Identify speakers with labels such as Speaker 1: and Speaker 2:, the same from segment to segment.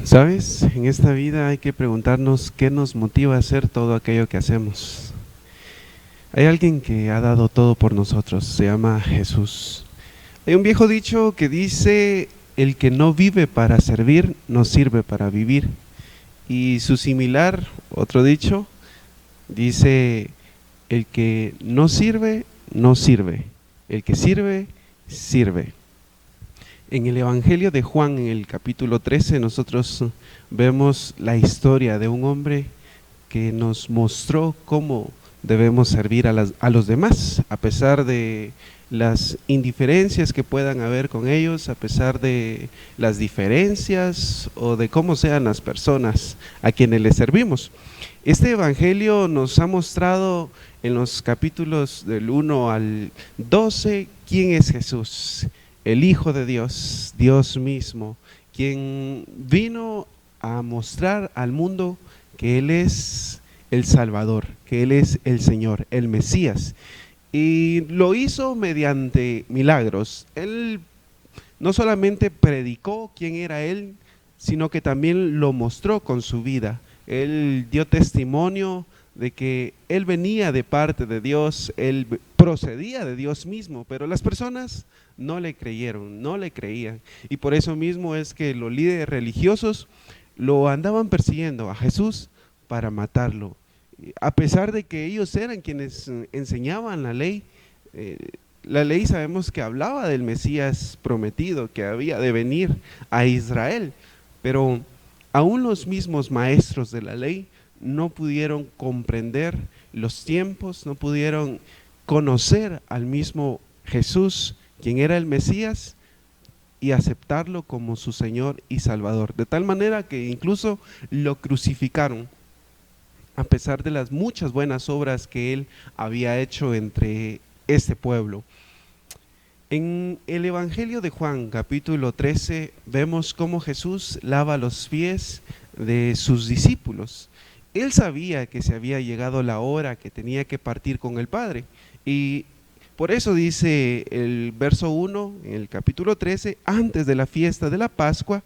Speaker 1: ¿Sabes? En esta vida hay que preguntarnos qué nos motiva a hacer todo aquello que hacemos. Hay alguien que ha dado todo por nosotros, se llama Jesús. Hay un viejo dicho que dice, el que no vive para servir, no sirve para vivir. Y su similar, otro dicho, dice, el que no sirve, no sirve. El que sirve, sirve. En el Evangelio de Juan, en el capítulo 13, nosotros vemos la historia de un hombre que nos mostró cómo debemos servir a los demás, a pesar de las indiferencias que puedan haber con ellos, a pesar de las diferencias o de cómo sean las personas a quienes les servimos. Este Evangelio nos ha mostrado en los capítulos del 1 al 12 quién es Jesús, el Hijo de Dios, Dios mismo, quien vino a mostrar al mundo que Él es el Salvador, que Él es el Señor, el Mesías. Y lo hizo mediante milagros. Él no solamente predicó quién era Él, sino que también lo mostró con su vida. Él dio testimonio de que Él venía de parte de Dios, Él procedía de Dios mismo, pero las personas no le creyeron, no le creían. Y por eso mismo es que los líderes religiosos lo andaban persiguiendo a Jesús para matarlo. A pesar de que ellos eran quienes enseñaban la ley sabemos que hablaba del Mesías prometido, que había de venir a Israel, pero aún los mismos maestros de la ley no pudieron comprender los tiempos, no pudieron conocer al mismo Jesús, quien era el Mesías, y aceptarlo como su Señor y Salvador, de tal manera que incluso lo crucificaron, a pesar de las muchas buenas obras que él había hecho entre este pueblo. En el Evangelio de Juan, capítulo 13, vemos cómo Jesús lava los pies de sus discípulos. Él sabía que se había llegado la hora que tenía que partir con el Padre, y por eso dice el verso 1 en el capítulo 13, antes de la fiesta de la Pascua,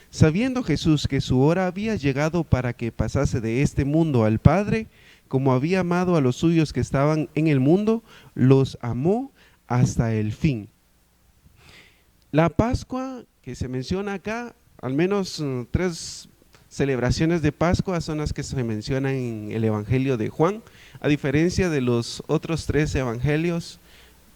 Speaker 1: sabiendo Jesús que su hora había llegado para que pasase de este mundo al Padre, como había amado a los suyos que estaban en el mundo, los amó hasta el fin. La Pascua que se menciona acá, al menos tres celebraciones de Pascua son las que se mencionan en el Evangelio de Juan, a diferencia de los otros tres evangelios,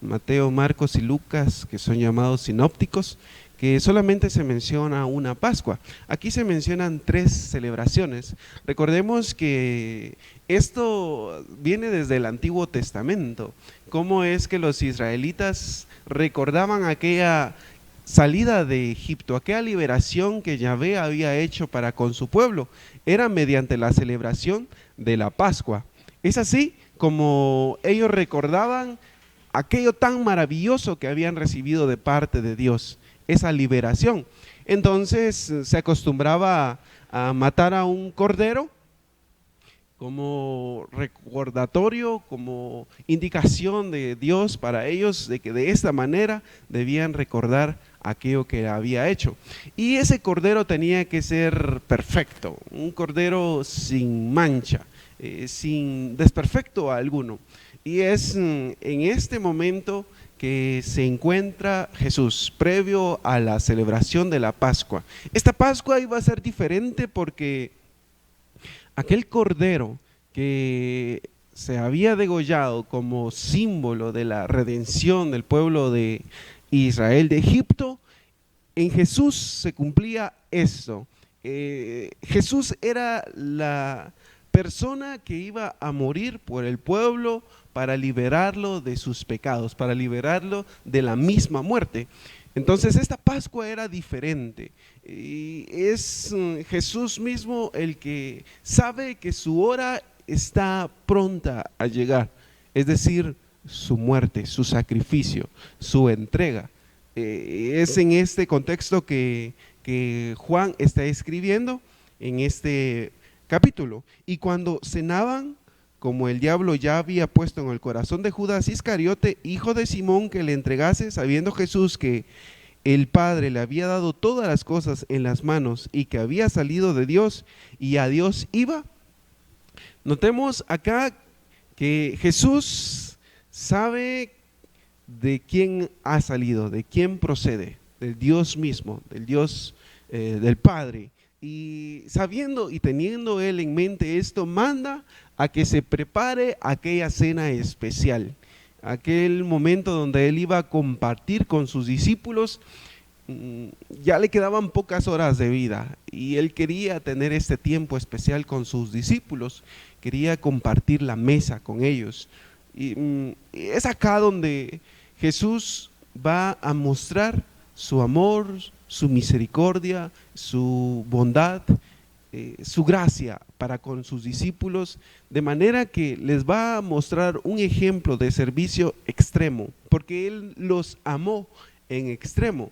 Speaker 1: Mateo, Marcos y Lucas, que son llamados sinópticos, que solamente se menciona una Pascua. Aquí se mencionan tres celebraciones. Recordemos que esto viene desde el Antiguo Testamento. Cómo es que los israelitas recordaban aquella salida de Egipto, aquella liberación que Yahvé había hecho para con su pueblo, era mediante la celebración de la Pascua. Es así como ellos recordaban aquello tan maravilloso que habían recibido de parte de Dios, esa liberación. Entonces se acostumbraba a matar a un cordero como recordatorio, como indicación de Dios para ellos, de que de esta manera debían recordar aquello que había hecho. Y ese cordero tenía que ser perfecto, un cordero sin mancha, sin desperfecto alguno. Y es en este momento que se encuentra Jesús, previo a la celebración de la Pascua. Esta Pascua iba a ser diferente porque aquel cordero que se había degollado como símbolo de la redención del pueblo de Israel de Egipto, en Jesús se cumplía esto. Jesús era la persona que iba a morir por el pueblo para liberarlo de sus pecados, para liberarlo de la misma muerte. Entonces esta Pascua era diferente, y es Jesús mismo el que sabe que su hora está pronta a llegar, es decir, su muerte, su sacrificio, su entrega. Es en este contexto que Juan está escribiendo en este capítulo. Y cuando cenaban, como el diablo ya había puesto en el corazón de Judas Iscariote, hijo de Simón, que le entregase, sabiendo Jesús que el Padre le había dado todas las cosas en las manos y que había salido de Dios y a Dios iba. Notemos acá que Jesús sabe de quién ha salido, de quién procede, del Dios mismo, del Dios del Padre. Y sabiendo y teniendo él en mente esto, manda a que se prepare aquella cena especial, aquel momento donde él iba a compartir con sus discípulos. Ya le quedaban pocas horas de vida y él quería tener este tiempo especial con sus discípulos, quería compartir la mesa con ellos. Y es acá donde Jesús va a mostrar su amor, su misericordia, su bondad, su gracia para con sus discípulos, de manera que les va a mostrar un ejemplo de servicio extremo, porque Él los amó en extremo,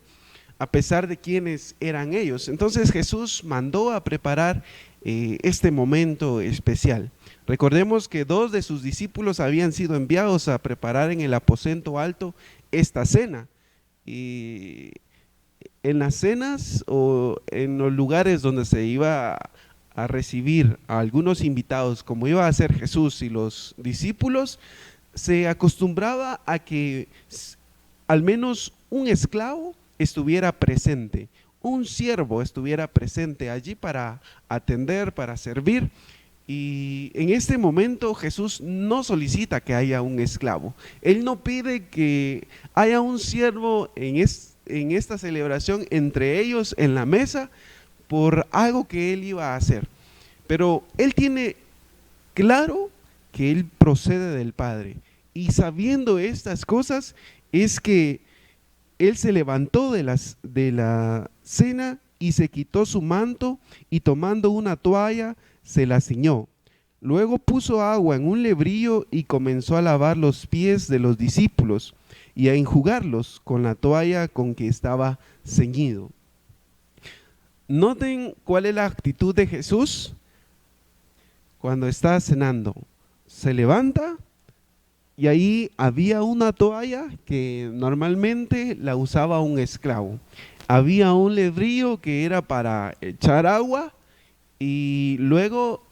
Speaker 1: a pesar de quienes eran ellos. Entonces Jesús mandó a preparar este momento especial. Recordemos que 2 de sus discípulos habían sido enviados a preparar en el aposento alto esta cena. Y en las cenas o en los lugares donde se iba a recibir a algunos invitados, como iba a ser Jesús y los discípulos, se acostumbraba a que al menos un esclavo estuviera presente, un siervo estuviera presente allí para atender, para servir. Y en este momento Jesús no solicita que haya un esclavo. Él no pide que haya un siervo en esta celebración entre ellos en la mesa por algo que él iba a hacer. Pero él tiene claro que él procede del Padre. Y sabiendo estas cosas es que él se levantó de la cena y se quitó su manto y tomando una toalla se la ciñó. Luego puso agua en un lebrillo y comenzó a lavar los pies de los discípulos y a enjugarlos con la toalla con que estaba ceñido. Noten cuál es la actitud de Jesús cuando está cenando. Se levanta y ahí había una toalla que normalmente la usaba un esclavo. Había un lebrillo que era para echar agua y luego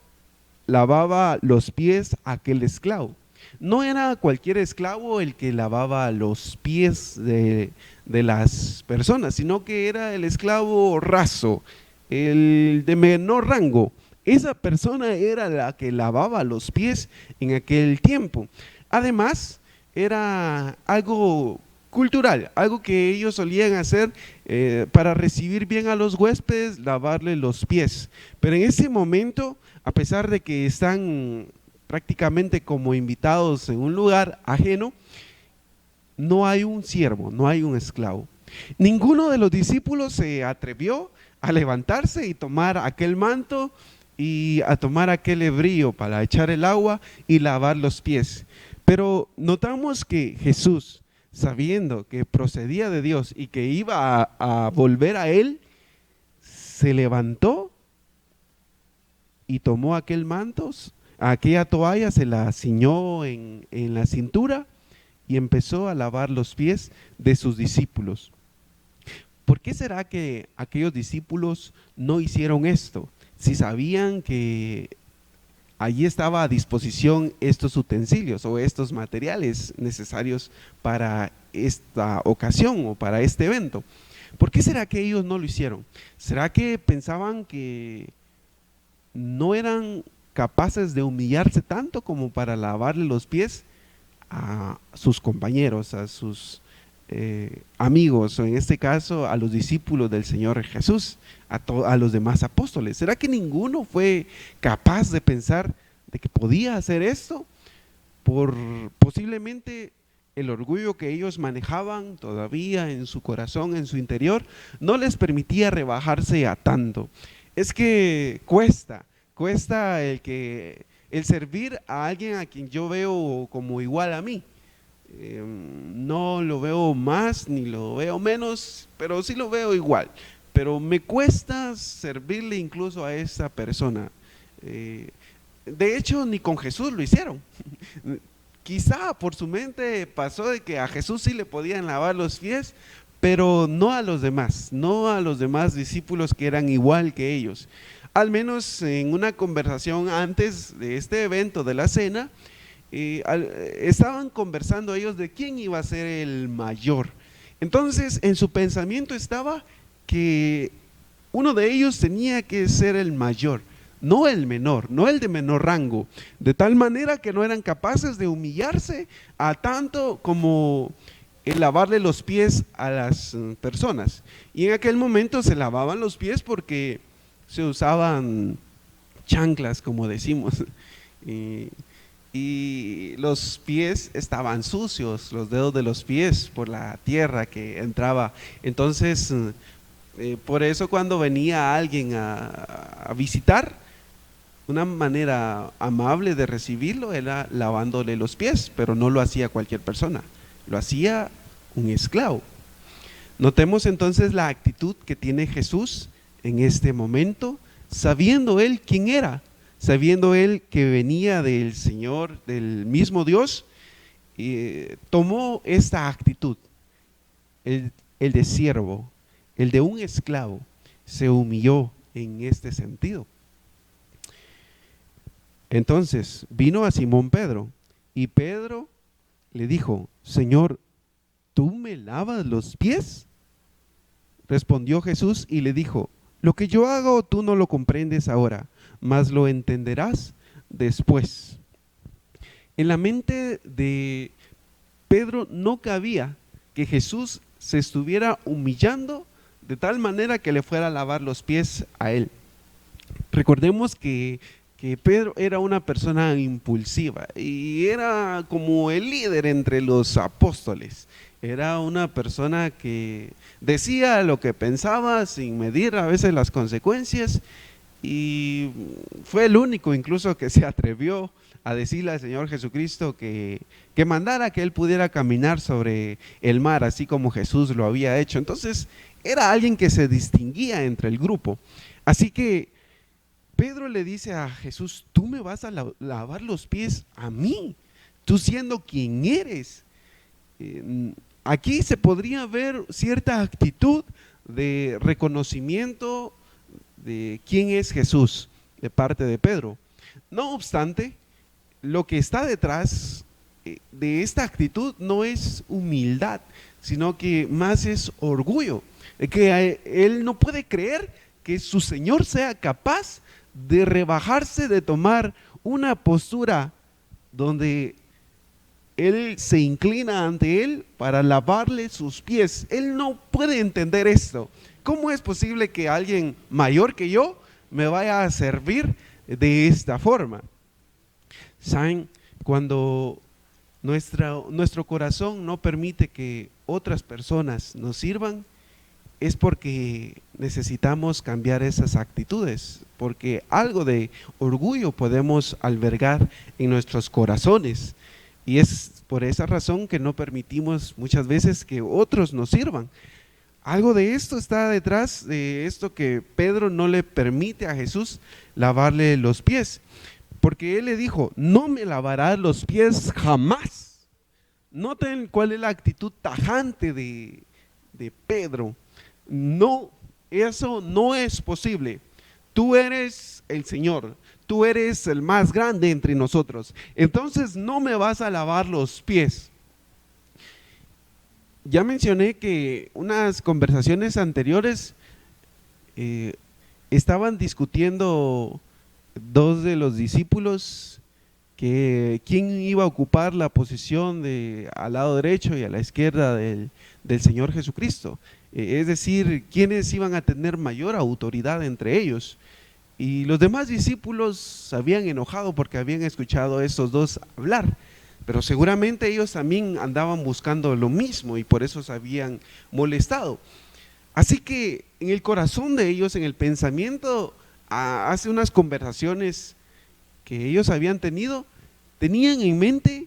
Speaker 1: lavaba los pies a aquel esclavo. No era cualquier esclavo el que lavaba los pies de las personas, sino que era el esclavo raso, el de menor rango. Esa persona era la que lavaba los pies en aquel tiempo. Además, era algo cultural, algo que ellos solían hacer para recibir bien a los huéspedes, lavarle los pies. Pero en ese momento, a pesar de que están prácticamente como invitados en un lugar ajeno, no hay un siervo, no hay un esclavo. Ninguno de los discípulos se atrevió a levantarse y tomar aquel manto y a tomar aquel lebrillo para echar el agua y lavar los pies. Pero notamos que Jesús, sabiendo que procedía de Dios y que iba a volver a Él, se levantó y tomó aquel manto, aquella toalla, se la ciñó en la cintura y empezó a lavar los pies de sus discípulos. ¿Por qué será que aquellos discípulos no hicieron esto? Si sabían que allí estaba a disposición estos utensilios o estos materiales necesarios para esta ocasión o para este evento. ¿Por qué será que ellos no lo hicieron? ¿Será que pensaban que no eran capaces de humillarse tanto como para lavarle los pies a sus compañeros, a sus amigos, o en este caso a los discípulos del Señor Jesús, a los demás apóstoles? ¿Será que ninguno fue capaz de pensar de que podía hacer esto? Por posiblemente el orgullo que ellos manejaban todavía en su corazón, en su interior, no les permitía rebajarse a tanto. Es que cuesta el servir a alguien a quien yo veo como igual a mí. No lo veo más ni lo veo menos, pero sí lo veo igual. Pero me cuesta servirle incluso a esa persona. De hecho, ni con Jesús lo hicieron. Quizá por su mente pasó de que a Jesús sí le podían lavar los pies, pero no a los demás, no a los demás discípulos que eran igual que ellos. Al menos en una conversación antes de este evento de la cena, estaban conversando ellos de quién iba a ser el mayor. Entonces en su pensamiento estaba que uno de ellos tenía que ser el mayor, no el menor, no el de menor rango, de tal manera que no eran capaces de humillarse a tanto como el lavarle los pies a las personas. Y en aquel momento se lavaban los pies porque se usaban chanclas, como decimos, y los pies estaban sucios, los dedos de los pies por la tierra que entraba. Entonces, por eso cuando venía alguien a visitar, una manera amable de recibirlo era lavándole los pies, pero no lo hacía cualquier persona, lo hacía un esclavo. Notemos entonces la actitud que tiene Jesús en este momento, sabiendo él quién era, sabiendo él que venía del Señor, del mismo Dios, tomó esta actitud, el de siervo, el de un esclavo, se humilló en este sentido. Entonces vino a Simón Pedro y Pedro le dijo: Señor, ¿tú me lavas los pies? Respondió Jesús y le dijo: lo que yo hago tú no lo comprendes ahora, mas lo entenderás después. En la mente de Pedro no cabía que Jesús se estuviera humillando de tal manera que le fuera a lavar los pies a él. Recordemos que Pedro era una persona impulsiva y era como el líder entre los apóstoles. Era una persona que decía lo que pensaba sin medir a veces las consecuencias, y fue el único incluso que se atrevió a decirle al Señor Jesucristo que mandara que él pudiera caminar sobre el mar, así como Jesús lo había hecho. Entonces era alguien que se distinguía entre el grupo. Así que Pedro le dice a Jesús: tú me vas a lavar los pies a mí, tú siendo quien eres. Aquí se podría ver cierta actitud de reconocimiento de quién es Jesús de parte de Pedro. No obstante, lo que está detrás de esta actitud no es humildad, sino que más es orgullo, que él no puede creer que su Señor sea capaz de rebajarse, de tomar una postura donde él se inclina ante él para lavarle sus pies. Él no puede entender esto. ¿Cómo es posible que alguien mayor que yo me vaya a servir de esta forma? ¿Saben? Cuando nuestro corazón no permite que otras personas nos sirvan, es porque necesitamos cambiar esas actitudes, porque algo de orgullo podemos albergar en nuestros corazones, y es por esa razón que no permitimos muchas veces que otros nos sirvan. Algo de esto está detrás de esto que Pedro no le permite a Jesús lavarle los pies, porque él le dijo: no me lavarás los pies jamás. Noten cuál es la actitud tajante de Pedro. No, eso no es posible. Tú eres el Señor, tú eres el más grande entre nosotros, entonces no me vas a lavar los pies. Ya mencioné que unas conversaciones anteriores estaban discutiendo dos de los discípulos que quién iba a ocupar la posición de al lado derecho y a la izquierda del Señor Jesucristo, es decir, quiénes iban a tener mayor autoridad entre ellos. Y los demás discípulos se habían enojado porque habían escuchado a estos dos hablar, pero seguramente ellos también andaban buscando lo mismo y por eso se habían molestado. Así que en el corazón de ellos, en el pensamiento, hace unas conversaciones que ellos habían tenido, tenían en mente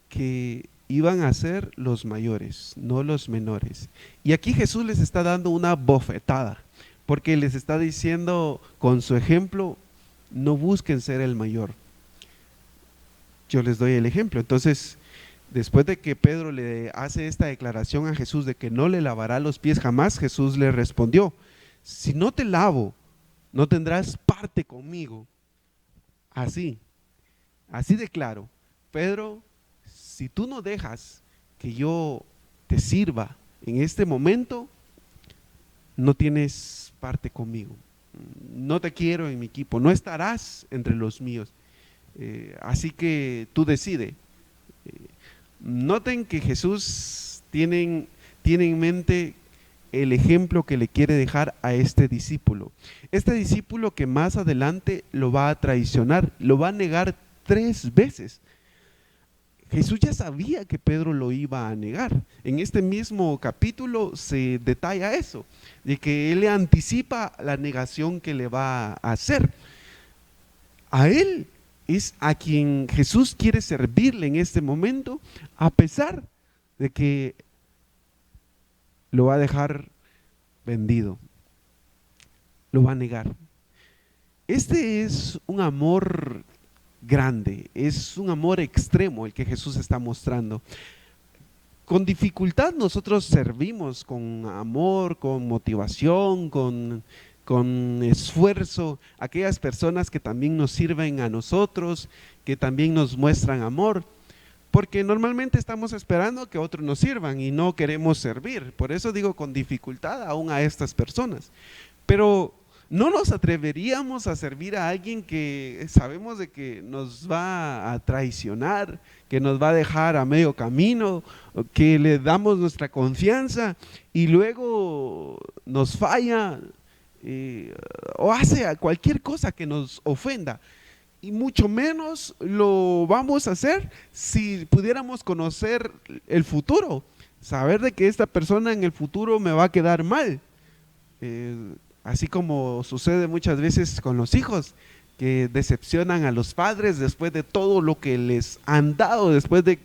Speaker 1: que iban a ser los mayores, no los menores. Y aquí Jesús les está dando una bofetada, porque les está diciendo con su ejemplo: no busquen ser el mayor, yo les doy el ejemplo. Entonces Después de que Pedro le hace esta declaración a Jesús de que no le lavará los pies jamás, Jesús le respondió: si no te lavo, no tendrás parte conmigo. Así, así de claro. Pedro, si tú no dejas que yo te sirva en este momento, no tienes parte conmigo. No te quiero en mi equipo, no estarás entre los míos. Así que tú decide. Noten que Jesús tiene en mente el ejemplo que le quiere dejar a este discípulo. Este discípulo que más adelante lo va a traicionar, lo va a negar 3 veces. Jesús ya sabía que Pedro lo iba a negar. En este mismo capítulo se detalla eso, de que él le anticipa la negación que le va a hacer. A él es a quien Jesús quiere servirle en este momento, a pesar de que lo va a dejar vendido, lo va a negar. Este es un amor grande, es un amor extremo el que Jesús está mostrando. Con dificultad nosotros servimos con amor, con motivación, con esfuerzo, aquellas personas que también nos sirven a nosotros, que también nos muestran amor, porque normalmente estamos esperando que otros nos sirvan y no queremos servir. Por eso digo con dificultad aún a estas personas. Pero no nos atreveríamos a servir a alguien que sabemos de que nos va a traicionar, que nos va a dejar a medio camino, que le damos nuestra confianza y luego nos falla, o hace cualquier cosa que nos ofenda. Y mucho menos lo vamos a hacer si pudiéramos conocer el futuro, saber de que esta persona en el futuro me va a quedar mal. Así como sucede muchas veces con los hijos, que decepcionan a los padres después de todo lo que les han dado, después de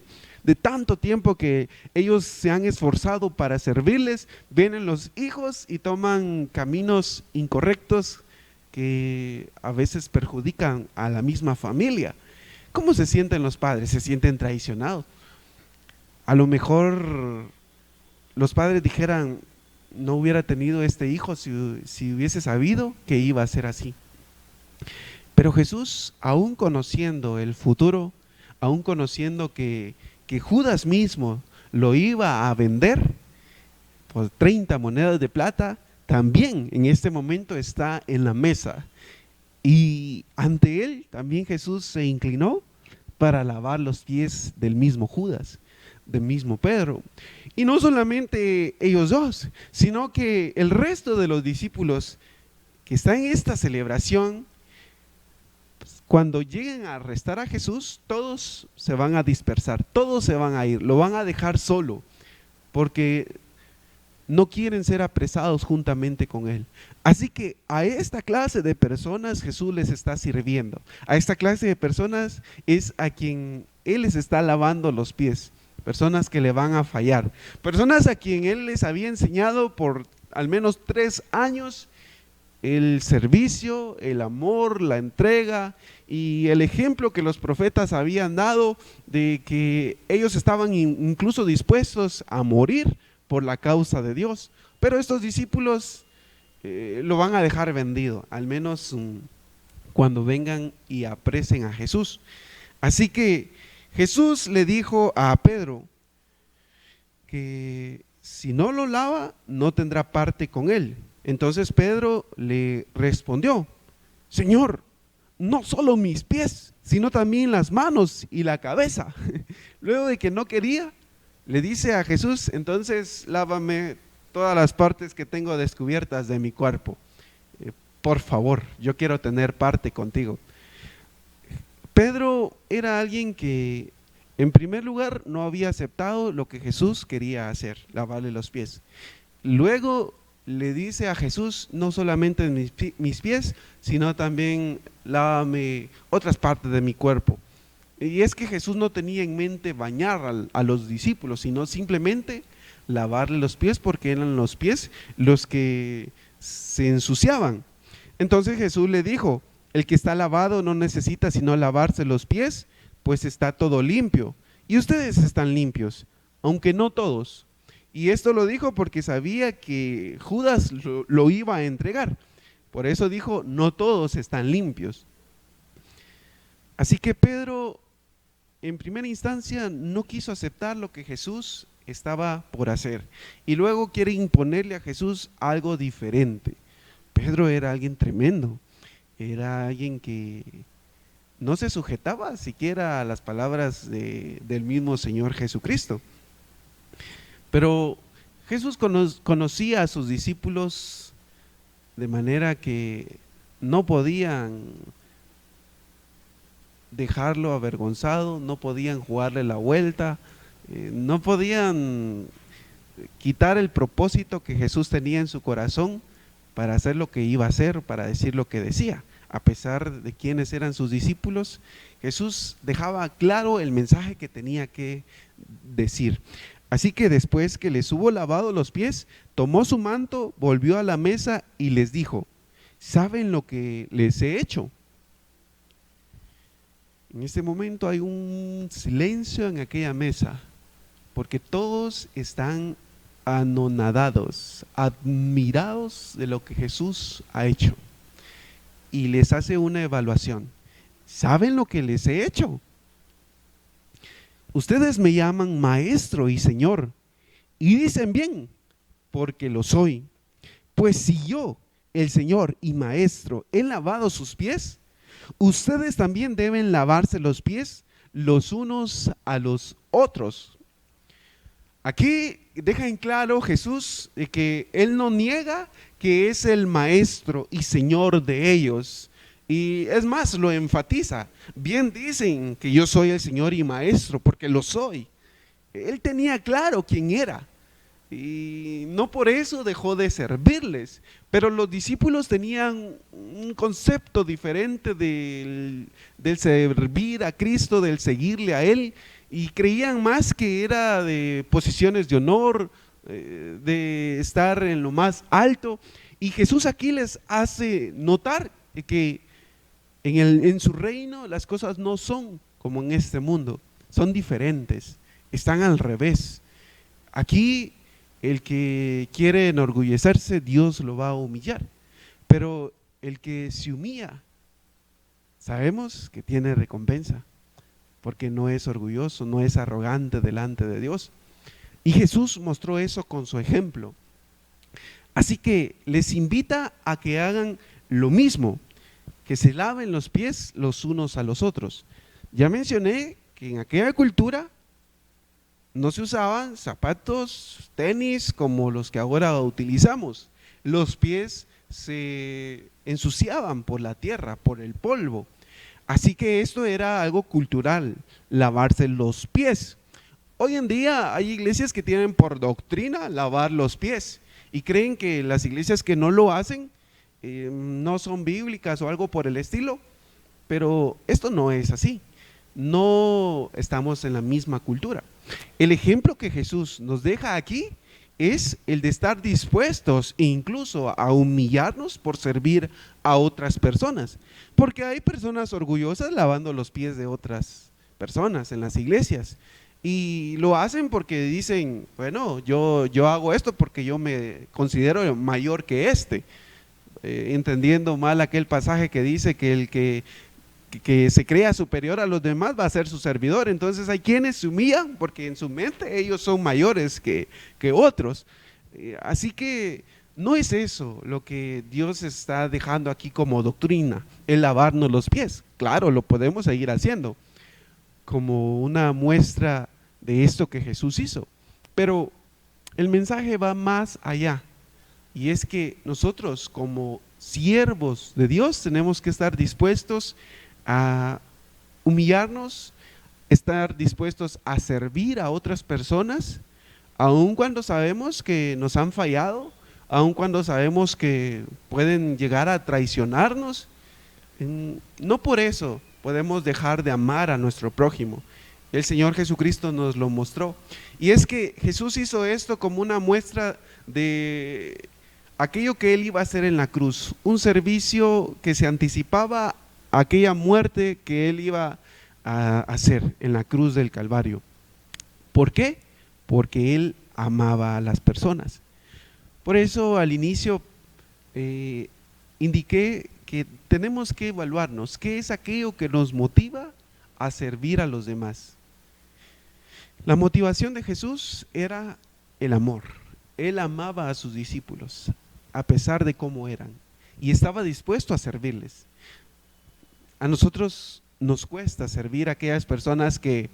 Speaker 1: tanto tiempo que ellos se han esforzado para servirles. Vienen los hijos y toman caminos incorrectos que a veces perjudican a la misma familia. ¿Cómo se sienten los padres? Se sienten traicionados. A lo mejor los padres dijeran: no hubiera tenido este hijo si hubiese sabido que iba a ser así. Pero Jesús, aún conociendo el futuro, aún conociendo que Judas mismo lo iba a vender por 30 monedas de plata, también en este momento está en la mesa. Y ante él también Jesús se inclinó para lavar los pies del mismo Judas, del mismo Pedro. Y no solamente ellos dos, sino que el resto de los discípulos que están en esta celebración, cuando lleguen a arrestar a Jesús, todos se van a dispersar, todos se van a ir, lo van a dejar solo, porque no quieren ser apresados juntamente con él. Así que a esta clase de personas Jesús les está sirviendo. A esta clase de personas es a quien él les está lavando los pies. Personas que le van a fallar. Personas a quien él les había enseñado por al menos 3 años el servicio, el amor, la entrega y el ejemplo que los profetas habían dado de que ellos estaban incluso dispuestos a morir por la causa de Dios. Pero estos discípulos lo van a dejar vendido, al menos cuando vengan y apresen a Jesús. Así que Jesús le dijo a Pedro que si no lo lava, no tendrá parte con él. Entonces Pedro le respondió: Señor, no solo mis pies, sino también las manos y la cabeza. Luego de que no quería, le dice a Jesús: entonces lávame todas las partes que tengo descubiertas de mi cuerpo. Por favor, yo quiero tener parte contigo. Pedro era alguien que, en primer lugar, no había aceptado lo que Jesús quería hacer, lavarle los pies. Luego le dice a Jesús: no solamente mis pies, sino también lávame otras partes de mi cuerpo. Y es que Jesús no tenía en mente bañar a los discípulos, sino simplemente lavarle los pies, porque eran los pies los que se ensuciaban. Entonces Jesús le dijo: el que está lavado no necesita sino lavarse los pies, pues está todo limpio. y ustedes están limpios, aunque no todos. Y esto lo dijo porque sabía que Judas lo iba a entregar. Por eso dijo, no todos están limpios. Así que Pedro, en primera instancia, no quiso aceptar lo que Jesús estaba por hacer. Y luego quiere imponerle a Jesús algo diferente. Pedro era alguien tremendo. Era alguien que no se sujetaba siquiera a las palabras del mismo Señor Jesucristo. Pero Jesús conocía a sus discípulos de manera que no podían dejarlo avergonzado, no podían jugarle la vuelta, no podían quitar el propósito que Jesús tenía en su corazón para hacer lo que iba a hacer, para decir lo que decía. A pesar de quiénes eran sus discípulos, Jesús dejaba claro el mensaje que tenía que decir. Así que después que les hubo lavado los pies, tomó su manto, volvió a la mesa y les dijo, ¿saben lo que les he hecho? En este momento hay un silencio en aquella mesa, porque todos están anonadados, admirados de lo que Jesús ha hecho. Y les hace una evaluación. ¿Saben lo que les he hecho? Ustedes me llaman maestro y señor, y dicen bien, porque lo soy. Pues si yo, el Señor y maestro, he lavado sus pies, ustedes también deben lavarse los pies los unos a los otros. Aquí deja en claro Jesús que Él no niega que es el maestro y señor de ellos. Y es más, lo enfatiza. Bien dicen que yo soy el Señor y maestro, porque lo soy. Él tenía claro quién era. Y no por eso dejó de servirles. Pero los discípulos tenían un concepto diferente del servir a Cristo, del seguirle a Él. Y creían más que era de posiciones de honor, de estar en lo más alto. Y Jesús aquí les hace notar que en su reino las cosas no son como en este mundo, son diferentes, están al revés. Aquí el que quiere enorgullecerse, Dios lo va a humillar, pero el que se humilla, sabemos que tiene recompensa, porque no es orgulloso, no es arrogante delante de Dios. Y Jesús mostró eso con su ejemplo. Así que les invita a que hagan lo mismo, que se laven los pies los unos a los otros. Ya mencioné que en aquella cultura no se usaban zapatos, tenis como los que ahora utilizamos. Los pies se ensuciaban por la tierra, por el polvo. Así que esto era algo cultural, lavarse los pies. Hoy en día hay iglesias que tienen por doctrina lavar los pies y creen que las iglesias que no lo hacen no son bíblicas o algo por el estilo, pero esto no es así. No estamos en la misma cultura. El ejemplo que Jesús nos deja aquí es el de estar dispuestos incluso a humillarnos por servir a otras personas, porque hay personas orgullosas lavando los pies de otras personas en las iglesias y lo hacen porque dicen, bueno, yo hago esto porque yo me considero mayor que este, entendiendo mal aquel pasaje que dice que el que se crea superior a los demás va a ser su servidor. Entonces hay quienes se humillan porque en su mente ellos son mayores que otros. Así que no es eso lo que Dios está dejando aquí como doctrina, el lavarnos los pies. Claro, lo podemos seguir haciendo como una muestra de esto que Jesús hizo, pero el mensaje va más allá, y es que nosotros como siervos de Dios tenemos que estar dispuestos a humillarnos, estar dispuestos a servir a otras personas, aun cuando sabemos que nos han fallado, aun cuando sabemos que pueden llegar a traicionarnos. No por eso podemos dejar de amar a nuestro prójimo. El Señor Jesucristo nos lo mostró. Y es que Jesús hizo esto como una muestra de aquello que Él iba a hacer en la cruz, un servicio que se anticipaba a aquella muerte que Él iba a hacer en la cruz del Calvario. ¿Por qué? Porque él amaba a las personas. Por eso al inicio indiqué que tenemos que evaluarnos qué es aquello que nos motiva a servir a los demás. La motivación de Jesús era el amor. Él amaba a sus discípulos a pesar de cómo eran y estaba dispuesto a servirles. A nosotros nos cuesta servir a aquellas personas que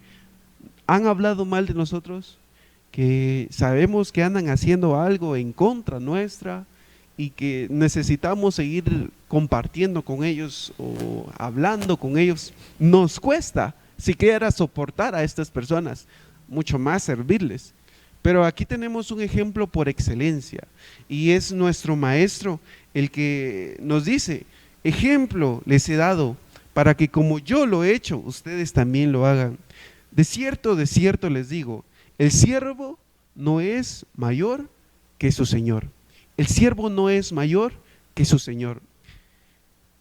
Speaker 1: han hablado mal de nosotros, que sabemos que andan haciendo algo en contra nuestra y que necesitamos seguir compartiendo con ellos o hablando con ellos. Nos cuesta siquiera soportar a estas personas, mucho más servirles. Pero aquí tenemos un ejemplo por excelencia y es nuestro maestro el que nos dice: ejemplo les he dado para que como yo lo he hecho, ustedes también lo hagan. De cierto les digo, el siervo no es mayor que su señor. El siervo no es mayor que su señor.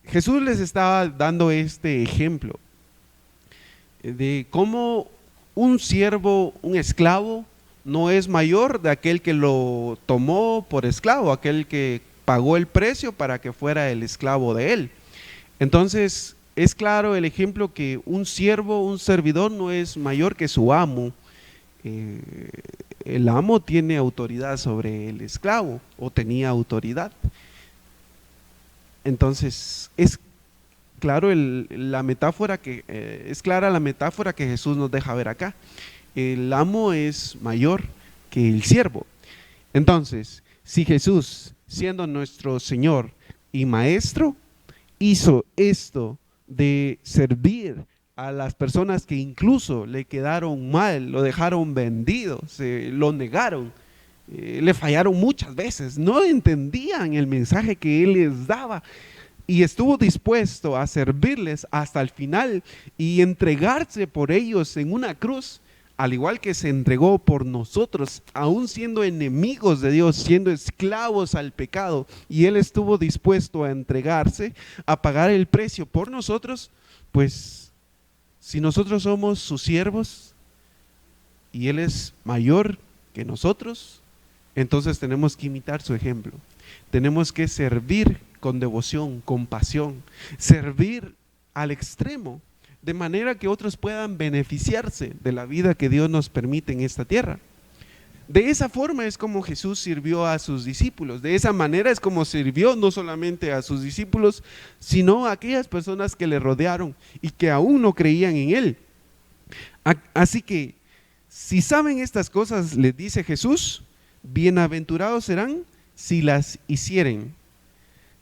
Speaker 1: Jesús les estaba dando este ejemplo de cómo un siervo, un esclavo, no es mayor de aquel que lo tomó por esclavo, aquel que pagó el precio para que fuera el esclavo de él. Entonces, es claro el ejemplo que un siervo, un servidor no es mayor que su amo. El amo tiene autoridad sobre el esclavo, o tenía autoridad. Entonces, es clara la metáfora que Jesús nos deja ver acá. El amo es mayor que el siervo. Entonces, si Jesús, siendo nuestro Señor y Maestro, hizo esto de servir a las personas que incluso le quedaron mal, lo dejaron vendido, lo negaron, le fallaron muchas veces, no entendían el mensaje que él les daba, y estuvo dispuesto a servirles hasta el final y entregarse por ellos en una cruz, al igual que se entregó por nosotros, aún siendo enemigos de Dios, siendo esclavos al pecado, y Él estuvo dispuesto a entregarse, a pagar el precio por nosotros. Pues si nosotros somos sus siervos y Él es mayor que nosotros, entonces tenemos que imitar su ejemplo. Tenemos que servir con devoción, con pasión, servir al extremo, de manera que otros puedan beneficiarse de la vida que Dios nos permite en esta tierra. De esa forma es como Jesús sirvió a sus discípulos. De esa manera es como sirvió no solamente a sus discípulos, sino a aquellas personas que le rodearon y que aún no creían en Él. Así que, si saben estas cosas, les dice Jesús, bienaventurados serán si las hicieren,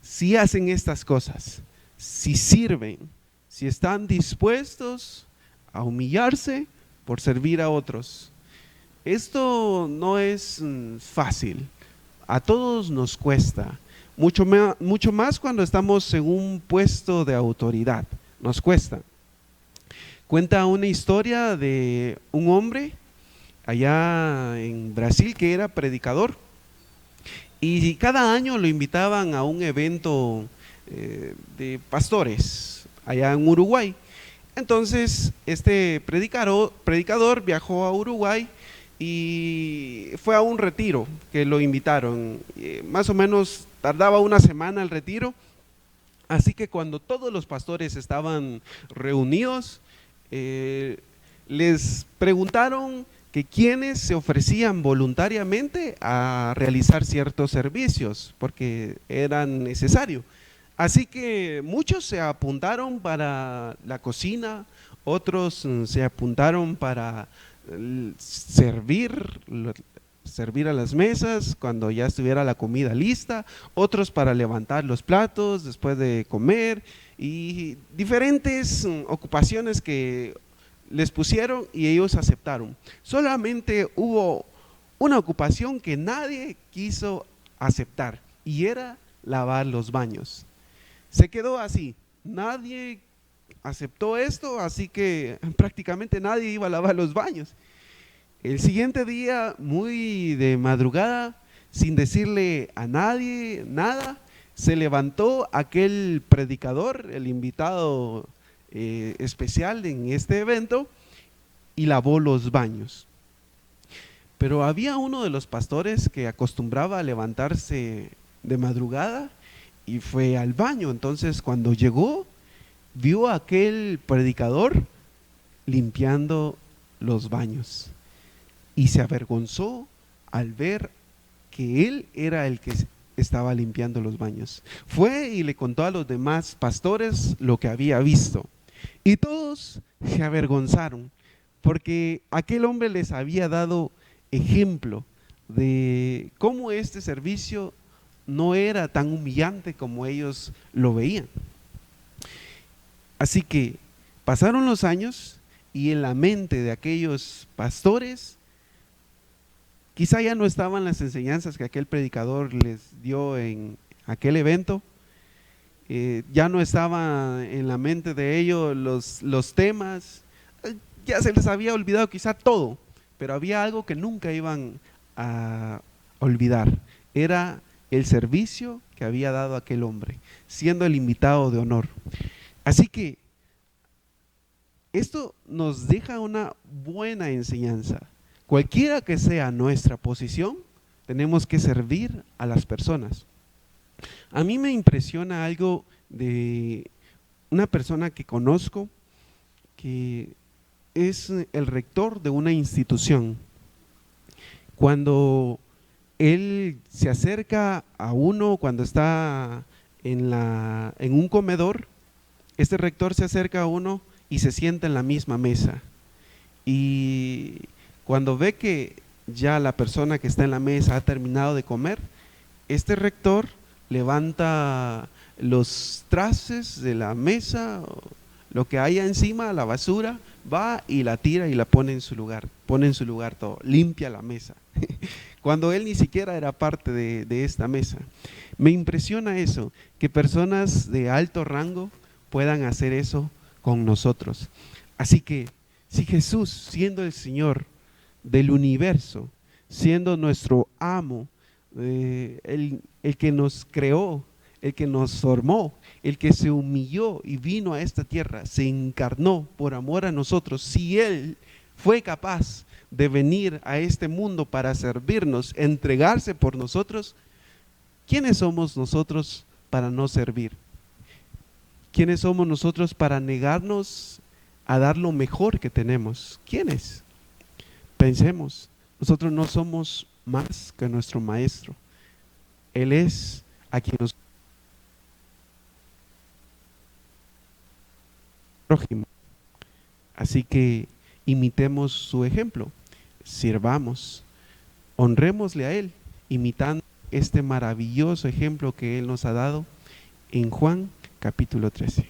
Speaker 1: si hacen estas cosas, si sirven, si están dispuestos a humillarse por servir a otros. Esto no es fácil, a todos nos cuesta, mucho más cuando estamos en un puesto de autoridad, nos cuesta. Cuenta una historia de un hombre allá en Brasil que era predicador, y cada año lo invitaban a un evento de pastores allá en Uruguay. Entonces este predicador viajó a Uruguay y fue a un retiro que lo invitaron. Más o menos tardaba una semana el retiro, así que cuando todos los pastores estaban reunidos, les preguntaron que quienes se ofrecían voluntariamente a realizar ciertos servicios porque eran necesarios. Así que muchos se apuntaron para la cocina, otros se apuntaron para servir a las mesas cuando ya estuviera la comida lista, otros para levantar los platos después de comer, y diferentes ocupaciones que les pusieron y ellos aceptaron. Solamente hubo una ocupación que nadie quiso aceptar, y era lavar los baños. Se quedó así, nadie aceptó esto, así que prácticamente nadie iba a lavar los baños. El siguiente día, muy de madrugada, sin decirle a nadie nada, se levantó aquel predicador, el invitado especial en este evento, y lavó los baños. Pero había uno de los pastores que acostumbraba a levantarse de madrugada y fue al baño. Entonces cuando llegó, vio a aquel predicador limpiando los baños y se avergonzó al ver que él era el que estaba limpiando los baños. Fue y le contó a los demás pastores lo que había visto y todos se avergonzaron porque aquel hombre les había dado ejemplo de cómo este servicio no era tan humillante como ellos lo veían. Así que pasaron los años y en la mente de aquellos pastores quizá ya no estaban las enseñanzas que aquel predicador les dio en aquel evento, ya no estaba en la mente de ellos los temas, ya se les había olvidado quizá todo, pero había algo que nunca iban a olvidar, era el servicio que había dado aquel hombre, siendo el invitado de honor. Así que esto nos deja una buena enseñanza. Cualquiera que sea nuestra posición, tenemos que servir a las personas. A mí me impresiona algo de una persona que conozco, que es el rector de una institución. Cuando él se acerca a uno, cuando está en un comedor, este rector se acerca a uno y se sienta en la misma mesa. Y cuando ve que ya la persona que está en la mesa ha terminado de comer, este rector levanta los trastes de la mesa, lo que haya encima, la basura, va y la tira y la pone en su lugar todo, limpia la mesa, cuando él ni siquiera era parte de esta mesa. Me impresiona eso, que personas de alto rango puedan hacer eso con nosotros. Así que si Jesús, siendo el Señor del universo, siendo nuestro amo, el que nos creó, el que nos formó, el que se humilló y vino a esta tierra, se encarnó por amor a nosotros, si Él fue capaz de venir a este mundo para servirnos, entregarse por nosotros, ¿quiénes somos nosotros para no servir? ¿Quiénes somos nosotros para negarnos a dar lo mejor que tenemos? ¿Quiénes? Pensemos, nosotros no somos más que nuestro Maestro. Él es a quien nos prójimo. Así que imitemos su ejemplo, sirvamos, honrémosle a Él, imitando este maravilloso ejemplo que Él nos ha dado en Juan capítulo 13.